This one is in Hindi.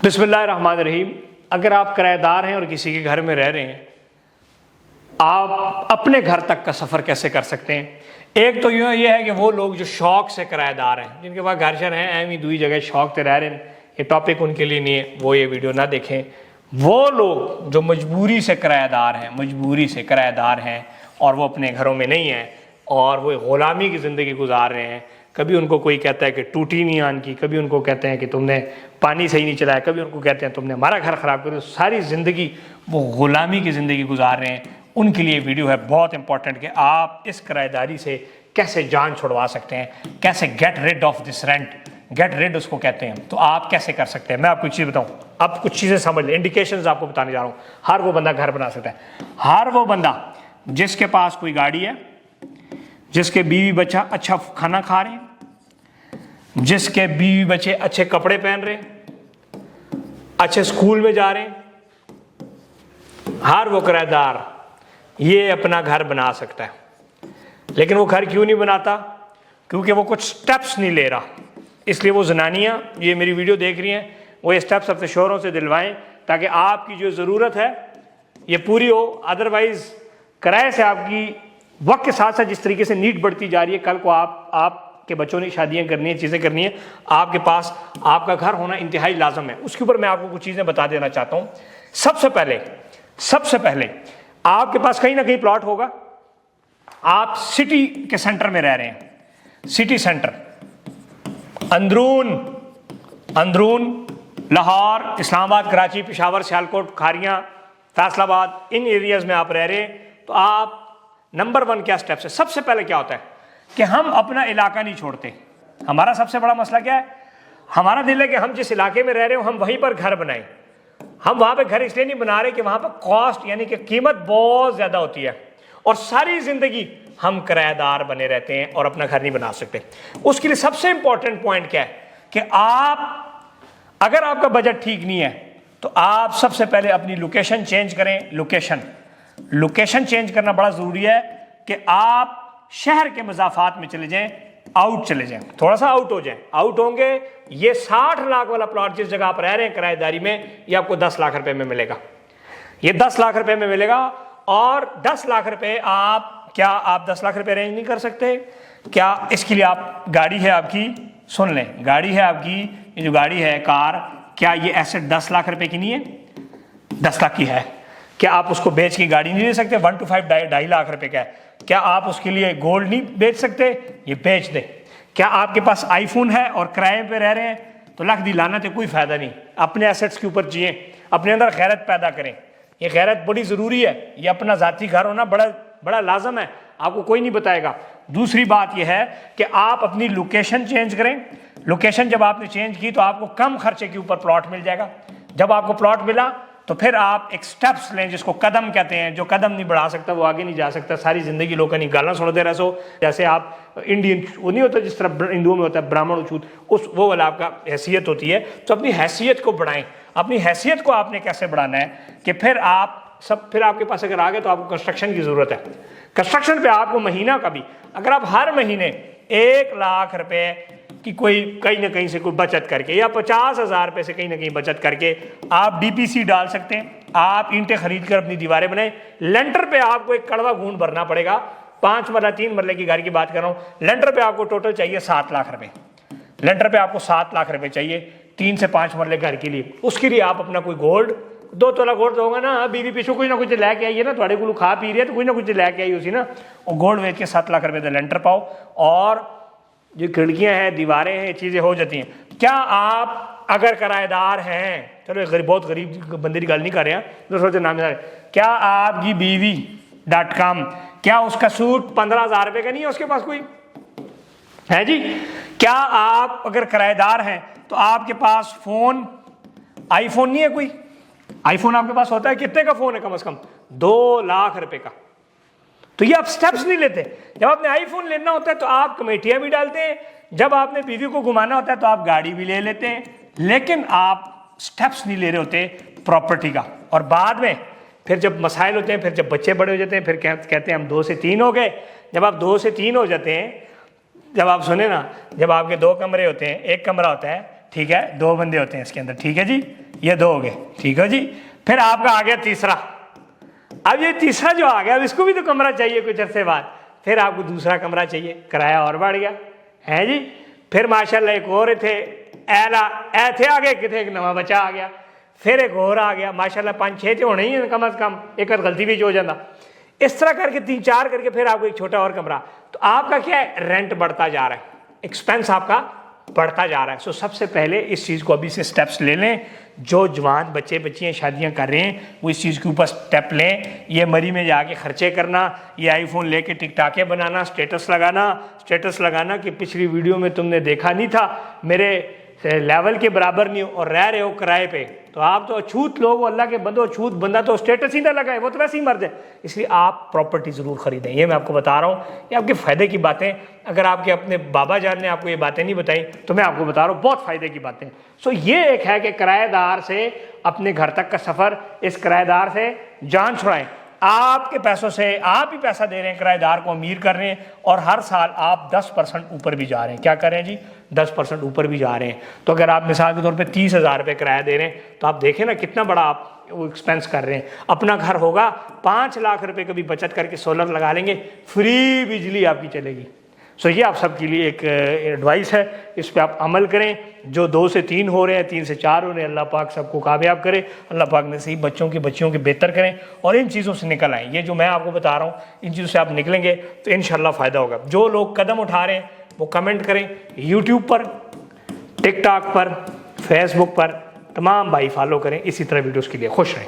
बिस्मिल्लाहिर्रहमानिर्रहीम। अगर आप किराएदार हैं और किसी के घर में रह रहे हैं, आप अपने घर तक का सफ़र कैसे कर सकते हैं? एक तो यूँ ये है कि वो लोग जो शौक़ से किराएदार हैं, जिनके पास घर शर हैं, एवं ही दूसरी जगह शौक़ से रह रहे हैं, ये टॉपिक उनके लिए नहीं है, वो ये वीडियो ना देखें। वो लोग जो मजबूरी से किराएदार हैं और वो अपने घरों में नहीं हैं और वो ग़ुलामी की ज़िंदगी गुजार रहे हैं। कभी उनको कोई कहता है कि टूटी नहीं आन की, कभी उनको कहते हैं कि तुमने पानी सही नहीं चलाया, कभी उनको कहते हैं तुमने हमारा घर ख़राब कर दिया। सारी ज़िंदगी वो ग़ुलामी की ज़िंदगी गुजार रहे हैं। उनके लिए वीडियो है बहुत इंपॉर्टेंट कि आप इस किराएदारी से कैसे जान छुड़वा सकते हैं, कैसे get rid of this rent. Get rid उसको कहते हैं। तो आप कैसे कर सकते हैं, मैं आपको एक चीज़ बताऊँ, आप कुछ चीज़ें समझ लें, इंडिकेशंस आपको बताने जा रहा हूँ। हर वो बंदा घर बना सकता है। हर वो बंदा जिसके पास कोई गाड़ी है, जिसके बीवी बच्चा अच्छा खाना खा रहे हैं, जिसके बीवी बच्चे अच्छे कपड़े पहन रहे हैं, अच्छे स्कूल में जा रहे हैं, हर वो किराएदार ये अपना घर बना सकता है। लेकिन वो घर क्यों नहीं बनाता? क्योंकि वो कुछ स्टेप्स नहीं ले रहा। इसलिए वो जनानियाँ ये मेरी वीडियो देख रही हैं, वो ये स्टेप्स अपने शोहरों से दिलवाएं ताकि आपकी जो ज़रूरत है ये पूरी हो। अदरवाइज़ किराए से आपकी वक्त के साथ साथ जिस तरीके से नीड बढ़ती जा रही है, कल को आपके बच्चों ने शादियां करनी है, चीज़ें करनी है, आपके पास आपका घर होना इंतहाई लाजम है। उसके ऊपर मैं आपको कुछ चीज़ें बता देना चाहता हूँ। सबसे पहले आपके पास कहीं ना कहीं प्लॉट होगा। आप सिटी के सेंटर में रह रहे हैं, सिटी सेंटर, अंदरून, लाहौर, इस्लामाबाद, कराची, पेशावर, सियालकोट, खारियां, फैसलाबाद, इन एरियाज में आप रह रहे हैं। तो आप नंबर 1 क्या स्टेप्स है? सबसे पहले क्या होता है कि हम अपना इलाका नहीं छोड़ते। हमारा सबसे बड़ा मसला क्या है? हमारा दिल है कि हम जिस इलाके में रह रहे हो हम वहीं पर घर बनाएं। हम वहां पे घर इसलिए नहीं बना रहे कि वहां पर कॉस्ट यानी कि कीमत बहुत ज्यादा होती है और सारी जिंदगी हम किराएदार बने रहते हैं और अपना घर नहीं बना सकते। उसके लिए सबसे इंपॉर्टेंट पॉइंट क्या है कि अगर आपका बजट ठीक नहीं है तो आप सबसे पहले अपनी लोकेशन चेंज करें। लोकेशन चेंज करना बड़ा जरूरी है कि आप शहर के मज़ाफात में चले जाएं, थोड़ा सा आउट हो जाएं। आउट होंगे, ये 60 लाख वाला प्लॉट जिस जगह आप रह रहे हैं किराएदारी में, ये आपको 10 लाख रुपए में मिलेगा। ये 10 लाख रुपए में मिलेगा। और 10 लाख रुपए आप 10 लाख रुपए अरेंज नहीं कर सकते क्या? इसके लिए आप गाड़ी है आपकी, सुन लें, गाड़ी है आपकी, ये जो गाड़ी है कार, क्या ये एसेट 10 लाख रुपए की नहीं है? 10 लाख की है। क्या आप उसको बेच के गाड़ी नहीं ले सकते? 1 to 5 2.5 लाख रुपए का है। क्या आप उसके लिए गोल्ड नहीं बेच सकते? ये बेच दें। क्या आपके पास आईफोन है और किराए पे रह रहे हैं तो लख दी लानत है, कोई फायदा नहीं। अपने एसेट्स के ऊपर जिए, अपने अंदर गैरत पैदा करें। ये गैरत बड़ी जरूरी है। ये अपना जाती घर होना बड़ा लाजम है, आपको कोई नहीं बताएगा। दूसरी बात यह है कि आप अपनी लोकेशन चेंज करें। लोकेशन जब आपने चेंज की तो आपको कम खर्चे के ऊपर प्लॉट मिल जाएगा। जब आपको प्लॉट मिला तो फिर आप एक स्टेप्स लें, जिसको कदम कहते हैं। जो कदम नहीं बढ़ा सकता वो आगे नहीं जा सकता। सारी जिंदगी लोगों नहीं गाला सुन दे रहे सो, जैसे आप इंडियन वो नहीं होता जिस तरह हिंदुओं में होता है ब्राह्मण उछूत, वो वाला आपका हैसियत होती है। तो अपनी हैसियत को बढ़ाएं। अपनी हैसियत को आपने कैसे बढ़ाना है कि फिर आपके पास अगर आ गए तो आपको कंस्ट्रक्शन की जरूरत है। कंस्ट्रक्शन पे आपको महीना का भी, अगर आप हर महीने 1 लाख रुपए कि कोई कहीं ना कहीं से कोई बचत करके या 50,000 रुपए से कहीं ना कहीं बचत करके आप डीपीसी डाल सकते हैं। आप ईंटें खरीद कर अपनी दीवारें बनाएं। लेंटर पे आपको एक कड़वा घूंट भरना पड़ेगा। 5 मरला 3 मरले की घर की बात कर रहा हूं। लेंटर पे आपको टोटल चाहिए 7 लाख रुपए। लेंटर पे आपको 7 लाख रुपए चाहिए 3 से 5 मरले घर के लिए। उसके लिए आप अपना कोई गोल्ड, 2 तोला गोल्ड होगा ना, बीवी पीछू कुछ ना कुछ लैके आइए ना, थोड़े को खा पी रही है तो कुछ ना कुछ लैके आई उसी ना, और गोल्ड बेच के 7 लाख रुपए का लेंटर पाओ और जो खिड़कियां हैं, दीवारें हैं, चीजें हो जाती हैं। क्या आप अगर किराएदार हैं, चलो बहुत गरीब बंदे की गल नहीं कर रहे हैं, दूसरों नाम, क्या आपकी बीवी.com, क्या उसका सूट 15,000 रुपए का नहीं है उसके पास कोई है जी? क्या आप अगर किराएदार हैं तो आपके पास फोन, आईफोन नहीं है कोई? आईफोन आपके पास होता है, कितने का फोन है? कम से कम 2 लाख रुपए का। तो ये आप स्टेप्स नहीं लेते। जब आपने आईफोन लेना होता है तो आप कमेटियां भी डालते हैं, जब आपने बीवी को घुमाना होता है तो आप गाड़ी भी ले लेते हैं, लेकिन आप स्टेप्स नहीं ले रहे होते प्रॉपर्टी का। और बाद में फिर जब मसाइल होते हैं, फिर जब बच्चे बड़े हो जाते हैं, फिर कहते हैं हम 2 से 3 हो गए। जब आप 2 से 3 हो जाते हैं, जब आप सुने ना, जब आपके 2 कमरे होते हैं, 1 कमरा होता है, ठीक है, 2 बंदे होते हैं इसके अंदर, ठीक है जी, ये 2 हो गए, ठीक है जी। फिर आपका आ गया तीसरा। अब ये तीसरा जो आ गया, अब इसको भी तो कमरा चाहिए कुछ अरसे बाद, फिर आपको दूसरा कमरा चाहिए, किराया और बढ़ गया है जी। फिर माशाल्लाह एक और थे ऐ थे आगे कितने, एक नवा बच्चा आ गया, फिर एक और आ गया, माशाल्लाह 5-6 तो होने ही है कम अज कम, एक गलती भी हो जाता। इस तरह करके 3-4 करके फिर आपको एक छोटा और कमरा। तो आपका क्या है, रेंट बढ़ता जा रहा है, एक्सपेंस आपका बढ़ता जा रहा है। सो सबसे पहले इस चीज़ को अभी से स्टेप्स ले लें। जो जवान बच्चे बच्चियाँ शादियाँ कर रहे हैं वो इस चीज़ के ऊपर स्टेप लें। ये मरी में जाके खर्चे करना, ये आईफोन लेके टिकटाके बनाना, स्टेटस लगाना कि पिछली वीडियो में तुमने देखा नहीं था, मेरे लेवल के बराबर नहीं हो और रह रहे हो किराए पे, तो आप तो अछूत लोग हो, अल्लाह के बंदो, अछूत बंदा तो स्टेटस ही ना लगाए, वो तो वैसे ही मर जाए। इसलिए आप प्रॉपर्टी ज़रूर खरीदें, ये मैं आपको बता रहा हूँ, ये आपके फ़ायदे की बातें। अगर आपके अपने बाबा जान ने आपको ये बातें नहीं बताई तो मैं आपको बता रहा हूँ, बहुत फ़ायदे की बातें। सो ये एक है कि किराएदार से अपने घर तक का सफ़र, इस किराएदार से जान छुड़ाएं। आपके पैसों से आप ही पैसा दे रहे हैं, किराएदार को अमीर कर रहे हैं, और हर साल आप 10% ऊपर भी जा रहे हैं। क्या कर रहे हैं जी, 10% ऊपर भी जा रहे हैं। तो अगर आप मिसाल के तौर पे 30,000 रुपये किराया दे रहे हैं तो आप देखें ना कितना बड़ा आप वो एक्सपेंस कर रहे हैं। अपना घर होगा, 5 लाख रुपए का भी बचत करके सोलर लगा लेंगे, फ्री बिजली आपकी चलेगी। सो ये आप सबके लिए एक एडवाइस है, इस पर आप अमल करें। जो 2 से 3 हो रहे हैं, 3 से 4 हो रहे हैं, अल्लाह पाक सबको कामयाब करे, अल्लाह पाक ने सही बच्चियों के बेहतर करें और इन चीज़ों से निकल आएँ। ये जो मैं आपको बता रहा हूँ, इन चीज़ों से आप निकलेंगे तो इंशाल्लाह फ़ायदा होगा। जो लोग कदम उठा रहे हैं वो कमेंट करें, यूट्यूब पर, टिकटॉक पर, फेसबुक पर, तमाम भाई फॉलो करें। इसी तरह वीडियोज़ के लिए खुश रहें।